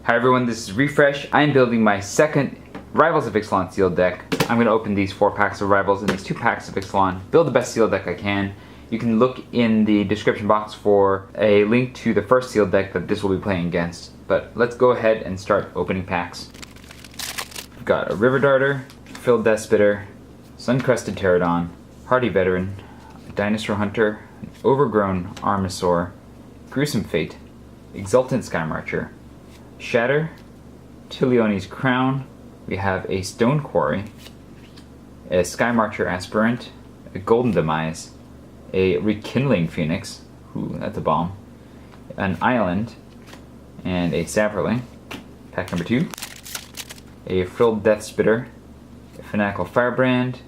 Hi everyone, this is Refresh. I am building my second Rivals of Ixalan sealed deck. I'm going to open these 4 packs of Rivals and these 2 packs of Ixalan, build the best sealed deck I can. You can look in the description box for a link to the first sealed deck that this will be playing against. But let's go ahead and start opening packs. We've got a River Darter, Filled Death Spitter, Sun-Crested Pterodon, Hardy Veteran, a Dinosaur Hunter, an Overgrown Armosaur, Gruesome Fate, Exultant Skymarcher, Shatter, Tilioni's Crown, we have a Stone Quarry, a Skymarcher Aspirant, a Golden Demise, a Rekindling Phoenix, ooh, that's a bomb, an Island, and a Saproling. Pack number 2, a Frilled Death Spitter, a Fanatical Firebrand,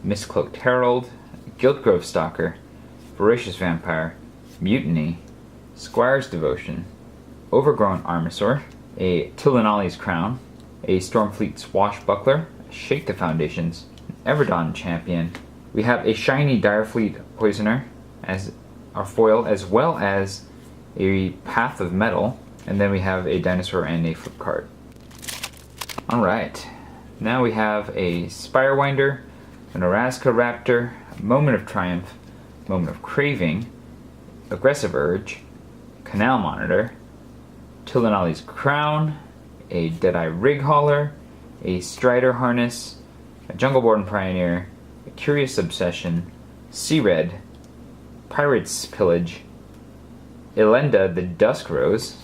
Mistcloaked Herald, Guildgrove Stalker, Voracious Vampire, Mutiny, Squire's Devotion, Overgrown Armosaur, a Tilioni's Crown, a Stormfleet Swashbuckler, Shake the Foundations, an Everdon Champion. We have a shiny Direfleet Poisoner as our foil, as well as a Path of Metal, and then we have a Dinosaur and a flip card. Alright, now we have a Spirewinder, an Orazca Raptor, a Moment of Triumph, Moment of Craving, Aggressive Urge, Canal Monitor, Tilioni's Crown, a Deadeye Rig Hauler, a Strider Harness, a Jungleborn Pioneer, a Curious Obsession, Sea Red, Pirate's Pillage, Elenda the Dusk Rose,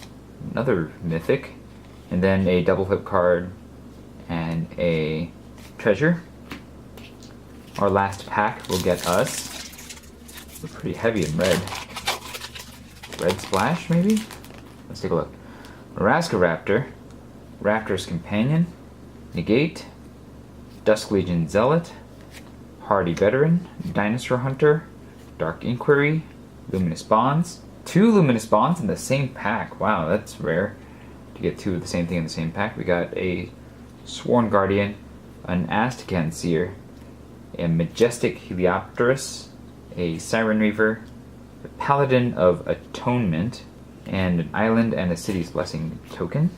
another mythic, and then a double flip card and a treasure. Our last pack will get us, we're pretty heavy in red. Red Splash, maybe? Let's take a look. Orazca Raptor, Raptor's Companion, Negate, Dusk Legion Zealot, Hardy Veteran, Dinosaur Hunter, Dark Inquiry, Luminous Bonds. 2 Luminous Bonds in the same pack. Wow, that's rare to get 2 of the same thing in the same pack. We got a Sworn Guardian, an Aztecan Seer, a Majestic Heliopterus, a Siren Reaver, a Paladin of Atonement, and an Island and a City's Blessing token.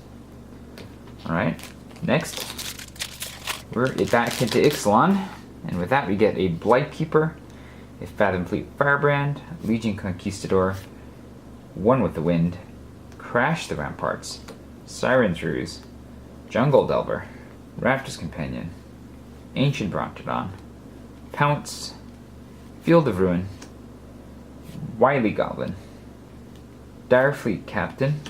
Alright, next, we're back into Ixalan, and with that we get a Blightkeeper, a Fathomfleet Firebrand, Legion Conquistador, One with the Wind, Crash the Ramparts, Siren's Ruse, Jungle Delver, Raptor's Companion, Ancient Brontodon, Pounce, Field of Ruin, Wily Goblin, Direfleet Captain,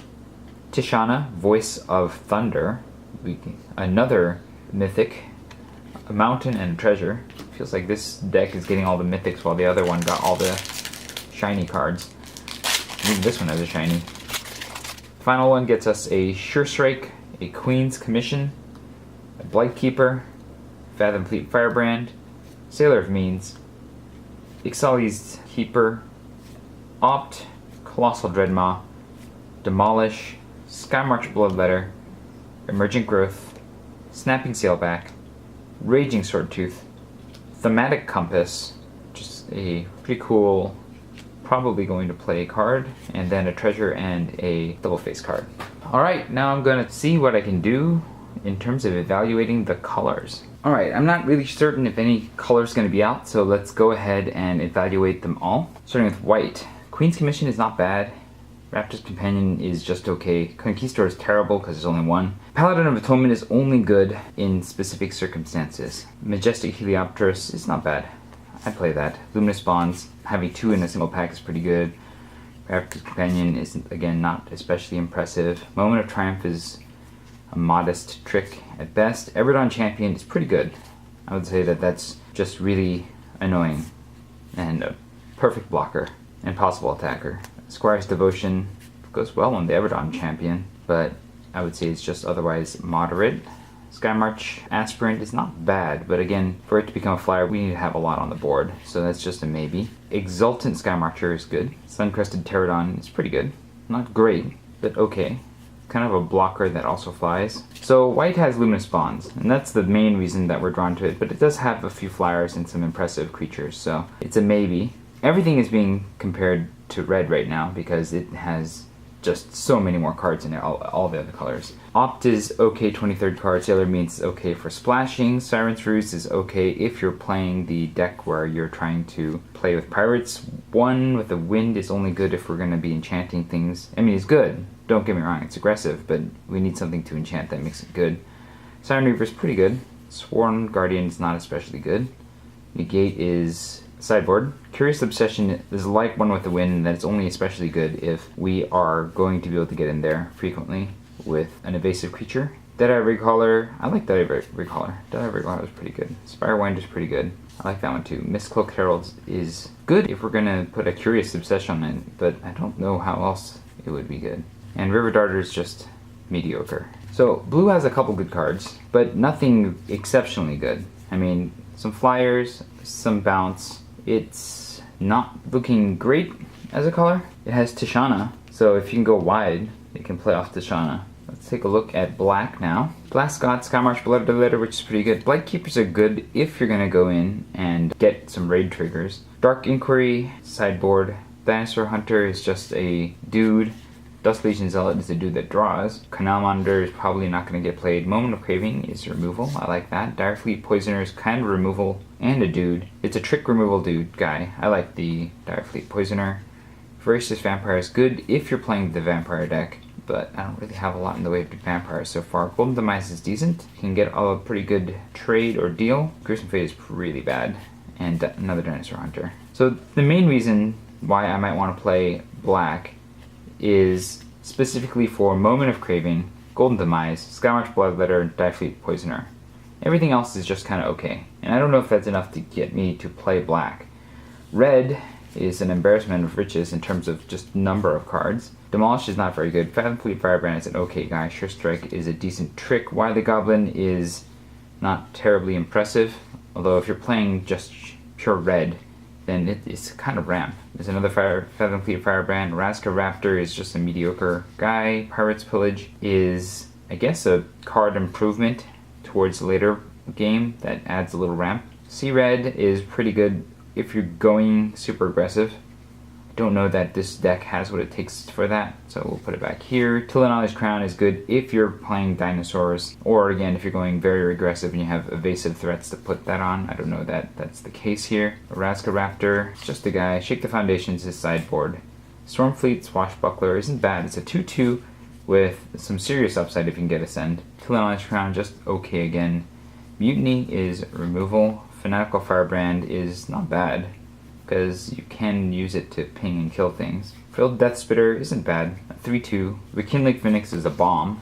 Tishana, Voice of Thunder, another mythic, a Mountain and a Treasure. Feels like this deck is getting all the mythics while the other one got all the shiny cards. Even this one has a shiny. Final one gets us a Sure Strike, a Queen's Commission, a Blightkeeper, Fathomfleet Firebrand, Sailor of Means, Ixali's Keeper, Opt, Colossal Dreadmaw, Demolish, Skymarch Bloodletter, Emergent Growth, Snapping Sailback, Raging Swordtooth, Thematic Compass, just a pretty cool, probably going to play card, and then a treasure and a double face card. Alright, now I'm going to see what I can do in terms of evaluating the colors. Alright, I'm not really certain if any color is going to be out, so let's go ahead and evaluate them all. Starting with white. Queen's Commission is not bad. Raptor's Companion is just okay. Conquistador is terrible because there's only 1. Paladin of Atonement is only good in specific circumstances. Majestic Heliopterus is not bad. I'd play that. Luminous Bonds, having 2 in a single pack is pretty good. Raptor's Companion is, again, not especially impressive. Moment of Triumph is a modest trick at best. Everdon Champion is pretty good. I would say that that's just really annoying and a perfect blocker and possible attacker. Squire's Devotion goes well on the Everdon Champion, but I would say it's just otherwise moderate. Skymarch Aspirant is not bad, but again, for it to become a flyer, we need to have a lot on the board, so that's just a maybe. Exultant Skymarcher is good. Sun-Crested Pterodon is pretty good. Not great, but okay. Kind of a blocker that also flies. So white has Luminous Bonds, and that's the main reason that we're drawn to it, but it does have a few flyers and some impressive creatures, so it's a maybe. Everything is being compared to red right now because it has just so many more cards in there, all the other colors. Opt is okay 23rd card, Sailor means okay for splashing. Siren's Roost is okay if you're playing the deck where you're trying to play with pirates. 1 with the wind is only good if we're going to be enchanting things. I mean, it's good, don't get me wrong, it's aggressive, but we need something to enchant that makes it good. Siren Reaver is pretty good. Sworn Guardian is not especially good. Negate is sideboard. Curious Obsession is like 1 with the wind, that it's only especially good if we are going to be able to get in there frequently with an evasive creature. Deadeye Recaller, I like Deadeye Recaller. Deadeye Recaller is pretty good. Spirewind is pretty good. I like that one too. Mistcloak Herald is good if we're gonna put a Curious Obsession on it, but I don't know how else it would be good. And River Darter is just mediocre. So blue has a couple good cards, but nothing exceptionally good. I mean, some flyers, some bounce. It's not looking great as a color. It has Tishana, so if you can go wide, it can play off Tishana. Let's take a look at black now. Black Scott, Skymarsh, Blood Letter, which is pretty good. Blight Keepers are good if you're gonna go in and get some raid triggers. Dark Inquiry, sideboard. Dinosaur Hunter is just a dude. Dust Legion Zealot is a dude that draws. Canal Monitor is probably not going to get played. Moment of Craving is removal. I like that. Direfleet Poisoner is kind of removal and a dude. It's a trick removal dude guy. I like the Direfleet Poisoner. Voracious Vampire is good if you're playing the Vampire deck, but I don't really have a lot in the way of vampires so far. Golden Demise is decent. You can get a pretty good trade or deal. Gruesome Fate is really bad. And another Dinosaur Hunter. So the main reason why I might want to play black is specifically for Moment of Craving, Golden Demise, Skymarsh Bloodletter, and Direfleet Poisoner. Everything else is just kind of okay, and I don't know if that's enough to get me to play black. Red is an embarrassment of riches in terms of just number of cards. Demolish is not very good. Fathom Fleet Firebrand is an okay guy. Sure Strike is a decent trick. Wily Goblin is not terribly impressive, although if you're playing just pure red, then it's kind of ramp. There's another Fathom Fleet Firebrand. Raska Raptor is just a mediocre guy. Pirates Pillage is, I guess, a card improvement towards the later game that adds a little ramp. Sea Red is pretty good if you're going super aggressive. I don't know that this deck has what it takes for that, so we'll put it back here. Tilonali's Crown is good if you're playing dinosaurs, or again, if you're going very aggressive and you have evasive threats to put that on. I don't know that that's the case here. Raska Raptor, just a guy. Shake the Foundations is sideboard. Stormfleet Swashbuckler isn't bad. It's a 2-2 with some serious upside if you can get Ascend. Tilonali's Crown, just okay again. Mutiny is removal. Fanatical Firebrand is not bad, because you can use it to ping and kill things. Frilled Death Spitter isn't bad. 3-2. Rekindling Phoenix is a bomb.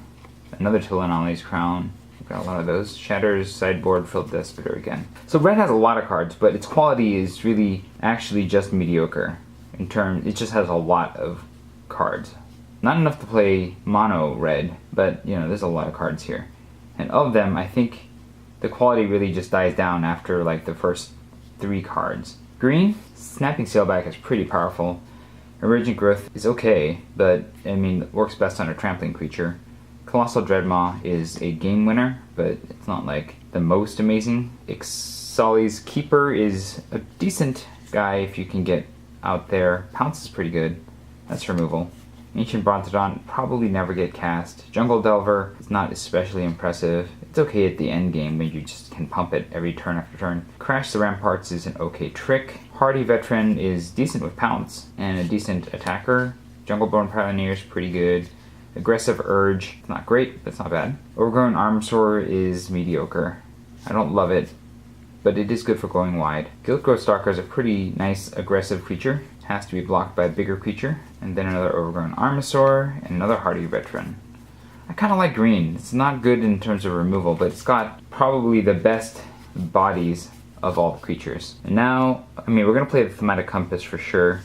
Another Tilonali's Crown. We've got a lot of those. Shatters, sideboard, Frilled Death Spitter again. So red has a lot of cards, but its quality is really actually just mediocre. In terms, it just has a lot of cards. Not enough to play mono red, but you know, there's a lot of cards here. And of them, I think the quality really just dies down after like the first 3 cards. Green, Snapping Sailback is pretty powerful. Emergent Growth is okay, but I mean, it works best on a trampling creature. Colossal Dreadmaw is a game winner, but it's not like the most amazing. Ixalan's Keeper is a decent guy if you can get out there. Pounce is pretty good. That's removal. Ancient Brontodon probably never get cast. Jungle Delver is not especially impressive. It's okay at the end game when you just can pump it every turn after turn. Crash the Ramparts is an okay trick. Hardy Veteran is decent with Pounce and a decent attacker. Jungleborn Pioneer is pretty good. Aggressive Urge, it's not great, but it's not bad. Overgrown Armsor is mediocre. I don't love it, but it is good for going wide. Guildgrowth Stalker is a pretty nice aggressive creature. Has to be blocked by a bigger creature. And then another Overgrown Armosaur and another Hardy Veteran. I kind of like green. It's not good in terms of removal, but it's got probably the best bodies of all the creatures. And now, I mean, we're going to play the Thematic Compass for sure.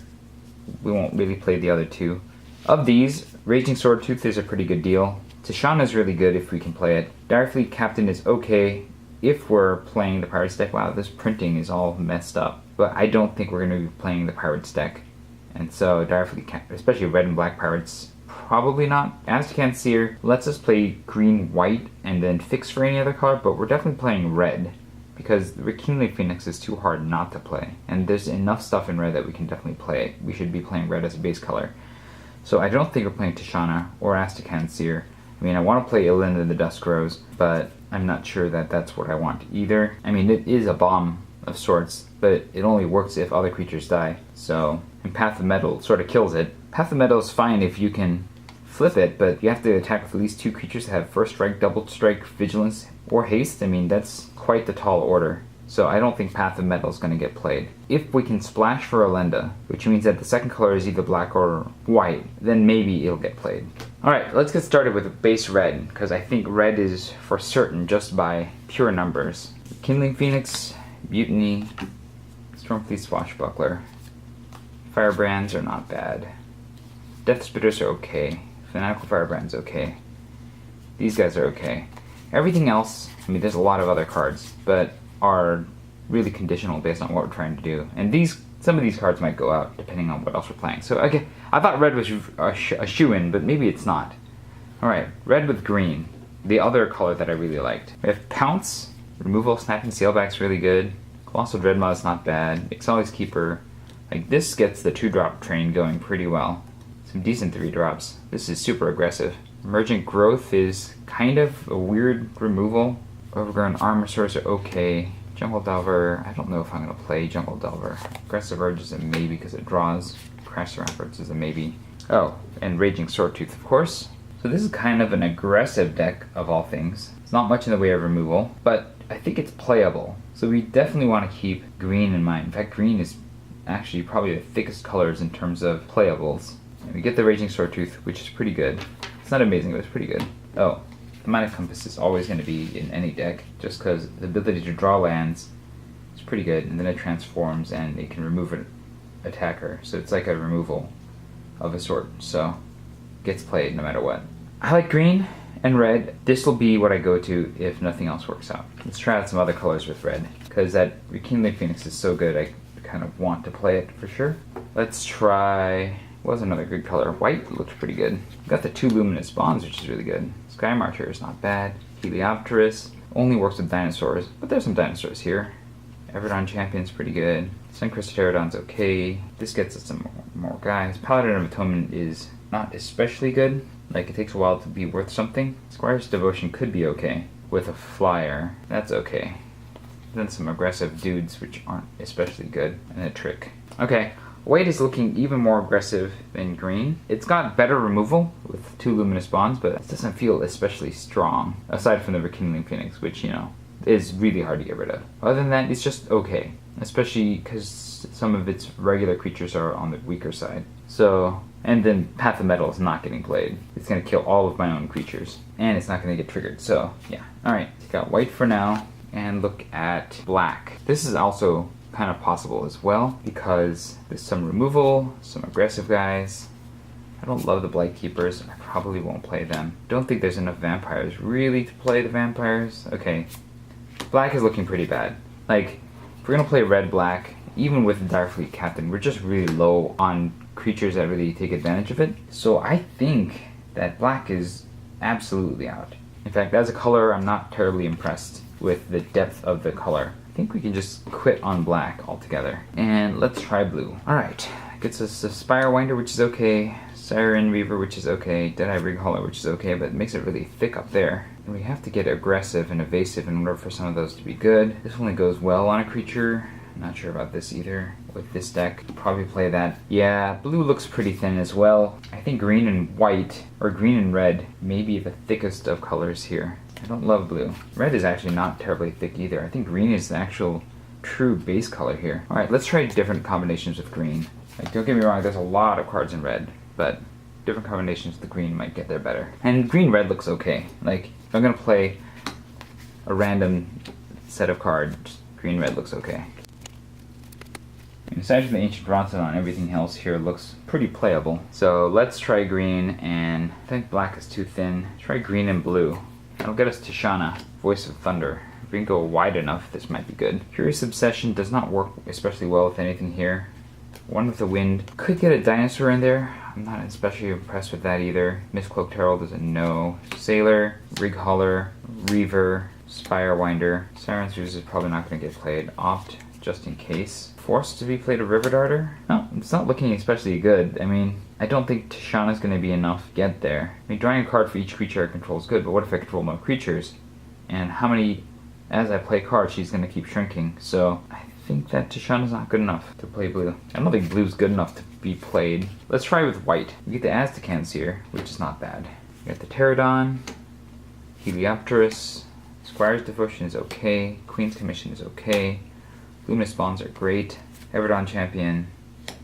We won't really play the other 2. Of these, Raging Swordtooth is a pretty good deal. Tishana is really good if we can play it. Direfleet Captain is okay if we're playing the Pirates deck. Wow, this printing is all messed up. But I don't think we're going to be playing the Pirates deck. And so Direfleet, especially red and black Pirates, probably not. Aztecan Seer lets us play green-white and then fix for any other color, but we're definitely playing red because the Rekindling Phoenix is too hard not to play. And there's enough stuff in red that we can definitely play it. We should be playing red as a base color. So I don't think we're playing Tishana or Astakan Seer. I mean, I want to play Ilinda the Dusk Rose, but I'm not sure that that's what I want either. I mean, it is a bomb of sorts, but it only works if other creatures die. So, and Path of Metal sort of kills it. Path of Metal is fine if you can flip it, but you have to attack with at least 2 creatures that have First Strike, Double Strike, Vigilance, or Haste. I mean, that's quite the tall order. So I don't think Path of Metal is going to get played. If we can splash for Elenda, which means that the second color is either black or white, then maybe it'll get played. Alright, let's get started with base red, because I think red is for certain just by pure numbers. Kindling Phoenix, Mutiny, Stormfleet Swashbuckler. Firebrands are not bad. Death Spitters are okay. Fanatical Firebrand's okay. These guys are okay. Everything else, I mean, there's a lot of other cards, but are really conditional based on what we're trying to do. And some of these cards might go out depending on what else we're playing. So okay, I thought red was a shoo-in, but maybe it's not. Alright, red with green. The other color that I really liked. We have Pounce, Removal, Snapping Sailback's really good. Colossal Dreadmaw is not bad. Ixalan's Keeper. Like, this gets the 2-drop train going pretty well. Some decent 3-drops. This is super aggressive. Emergent Growth is kind of a weird removal. Overgrown Armosaurs are okay. Jungle Delver, I don't know if I'm going to play Jungle Delver. Aggressive Urge is a maybe because it draws. Crash Ramparts is a maybe. Oh, and Raging Swordtooth, of course. So this is kind of an aggressive deck of all things. It's not much in the way of removal, but I think it's playable. So we definitely want to keep green in mind. In fact, green is actually probably the thickest colors in terms of playables. And we get the Raging Swordtooth, which is pretty good. It's not amazing, but it's pretty good. Oh, the Mana Compass is always going to be in any deck, just because the ability to draw lands is pretty good, and then it transforms and it can remove an attacker. So it's like a removal of a sort, so it gets played no matter what. I like green and red. This will be what I go to if nothing else works out. Let's try out some other colors with red, because that Rekindling Phoenix is so good, I kind of want to play it for sure. Let's try, what was another good color? White looks pretty good. We got the 2 Luminous Bonds, which is really good. Sky Marcher is not bad. Heliopterus only works with dinosaurs, but there's some dinosaurs here. Everdon Champion's pretty good. Suncrest Pterodon's okay. This gets us some more guys. Paladin of Atonement is not especially good. Like, it takes a while to be worth something. Squire's Devotion could be okay with a flyer. That's okay. Then some aggressive dudes, which aren't especially good, and a trick. Okay, white is looking even more aggressive than green. It's got better removal with 2 Luminous Bonds, but it doesn't feel especially strong, aside from the Rekindling Phoenix, which, you know, is really hard to get rid of. Other than that, it's just okay, especially because some of its regular creatures are on the weaker side. So, and then Path of Metal is not getting played. It's going to kill all of my own creatures, and it's not going to get triggered, so yeah. Alright, got white for now. And look at black. This is also kind of possible as well, because there's some removal, some aggressive guys. I don't love the Blight Keepers. I probably won't play them. Don't think there's enough vampires really to play the vampires. Okay, black is looking pretty bad. Like, if we're gonna play red-black, even with Direfleet Captain, we're just really low on creatures that really take advantage of it. So I think that black is absolutely out. In fact, as a color, I'm not terribly impressed with the depth of the color. I think we can just quit on black altogether. And let's try blue. Alright, gets us a Spirewinder, which is okay, Siren Reaver, which is okay, Deadeye Righauler, which is okay, but it makes it really thick up there. And we have to get aggressive and evasive in order for some of those to be good. This only goes well on a creature. I'm not sure about this either. With this deck, probably play that. Yeah, blue looks pretty thin as well. I think green and white, or green and red, may be the thickest of colors here. I don't love blue. Red is actually not terribly thick either. I think green is the actual true base color here. Alright, let's try different combinations with green. Like, don't get me wrong, there's a lot of cards in red, but different combinations with the green might get there better. And green-red looks okay. Like, if I'm gonna play a random set of cards, green-red looks okay. And aside from the Ancient Bronzodon, everything else here looks pretty playable. So let's try green, and I think black is too thin. Try green and blue. That'll get us Tishana, Voice of Thunder. If we can go wide enough, this might be good. Curious Obsession does not work especially well with anything here. One with the Wind. Could get a dinosaur in there. I'm not especially impressed with that either. Mistcloaked Herald is a no. Sailor, Righauler, Reaver, Spirewinder. Siren's Ruse is probably not going to get played. Opt, just in case. Forced to be played a River Darter? No, it's not looking especially good. I mean, I don't think Tishana's going to be enough to get there. I mean, drawing a card for each creature I control is good, but what if I control no creatures? And how many, as I play cards, she's going to keep shrinking. So I think that Tishana's not good enough to play blue. I don't think blue's good enough to be played. Let's try with white. We get the Aztecans here, which is not bad. We got the Pterodon, Heliopterus, Squire's Devotion is okay, Queen's Commission is okay, Luminous Spawns are great, Everdon Champion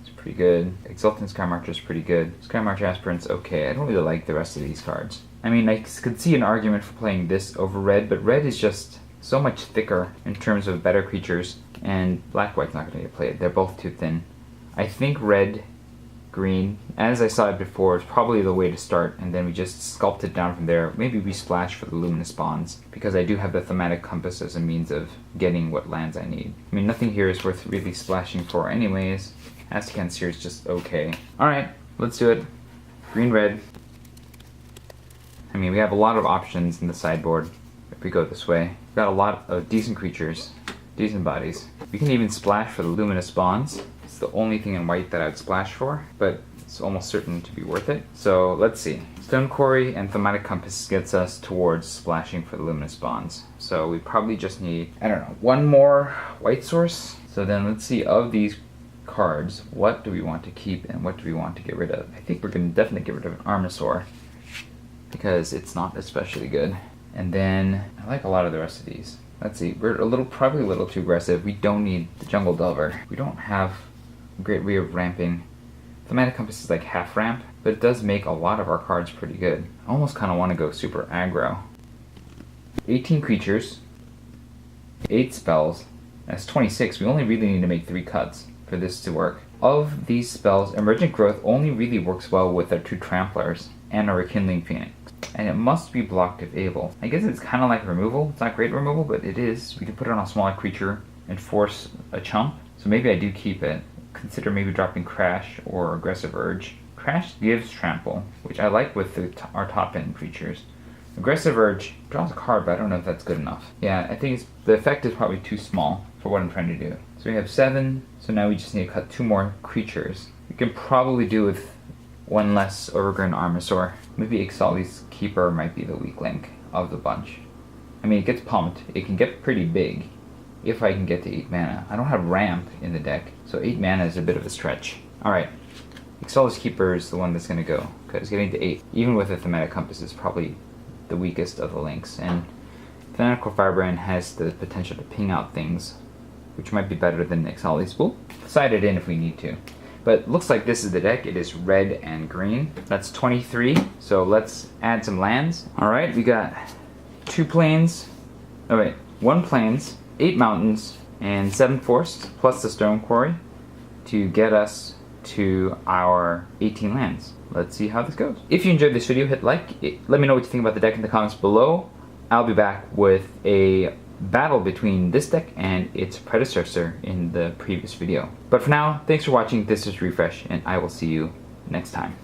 is pretty good, Exultant Skymarcher is pretty good, Skymarcher Aspirant's okay. I don't really like the rest of these cards. I mean, I could see an argument for playing this over red, but red is just so much thicker in terms of better creatures, and black-white's not going to get played. They're both too thin. I think red, green, as I saw it before, is probably the way to start, and then we just sculpt it down from there. Maybe we splash for the Luminous Bonds, because I do have the Thematic Compass as a means of getting what lands I need. I mean, nothing here is worth really splashing for anyways. Aztecans here is just okay. Alright, let's do it. Green-red. I mean, we have a lot of options in the sideboard if we go this way. We've got a lot of decent creatures, decent bodies. We can even splash for the Luminous Bonds. It's the only thing in white that I'd splash for, but it's almost certain to be worth it. So let's see. Stone Quarry and Thematic Compass gets us towards splashing for the Luminous Bonds. So we probably just need, I don't know, one more white source. So then let's see, of these cards, what do we want to keep and what do we want to get rid of? I think we're going to definitely get rid of an Armasaur, because it's not especially good. And then I like a lot of the rest of these. Let's see, we're probably a little too aggressive. We don't need the Jungle Delver. We don't have a great way of ramping. Thematic Compass is like half ramp, but it does make a lot of our cards pretty good. I almost kind of want to go super aggro. 18 creatures, 8 spells, that's 26. We only really need to make 3 cuts for this to work. Of these spells, Emergent Growth only really works well with our 2 Tramplers and a Rekindling Phoenix. And it must be blocked if able. I guess it's kind of like removal. It's not great removal, but it is. We can put it on a smaller creature and force a chump. So maybe I do keep it. Consider maybe dropping Crash or Aggressive Urge. Crash gives Trample, which I like with our top end creatures. Aggressive Urge draws a card, but I don't know if that's good enough. Yeah, I think the effect is probably too small for what I'm trying to do. So we have 7, so now we just need to cut 2 more creatures. We can probably do with 1 less Overgrown Armasaur. Maybe Ixalan's Keeper might be the weak link of the bunch. I mean, it gets pumped. It can get pretty big if I can get to 8 mana. I don't have ramp in the deck, so 8 mana is a bit of a stretch. Alright, Ixalan's Keeper is the one that's going to go, because getting to 8, even with a Thematic Compass, is probably the weakest of the links. And Fanatical Firebrand has the potential to ping out things, which might be better than Ixalan's. We'll side it in if we need to. But looks like this is the deck. It is red and green. That's 23, so let's add some lands. Alright, we got 2 plains, 1 plains, 8 mountains, and 7 forests, plus the Stone Quarry, to get us to our 18 lands. Let's see how this goes. If you enjoyed this video, hit like. Let me know what you think about the deck in the comments below. I'll be back with a battle between this deck and its predecessor in the previous video. But for now, thanks for watching. This is Refresh, and I will see you next time.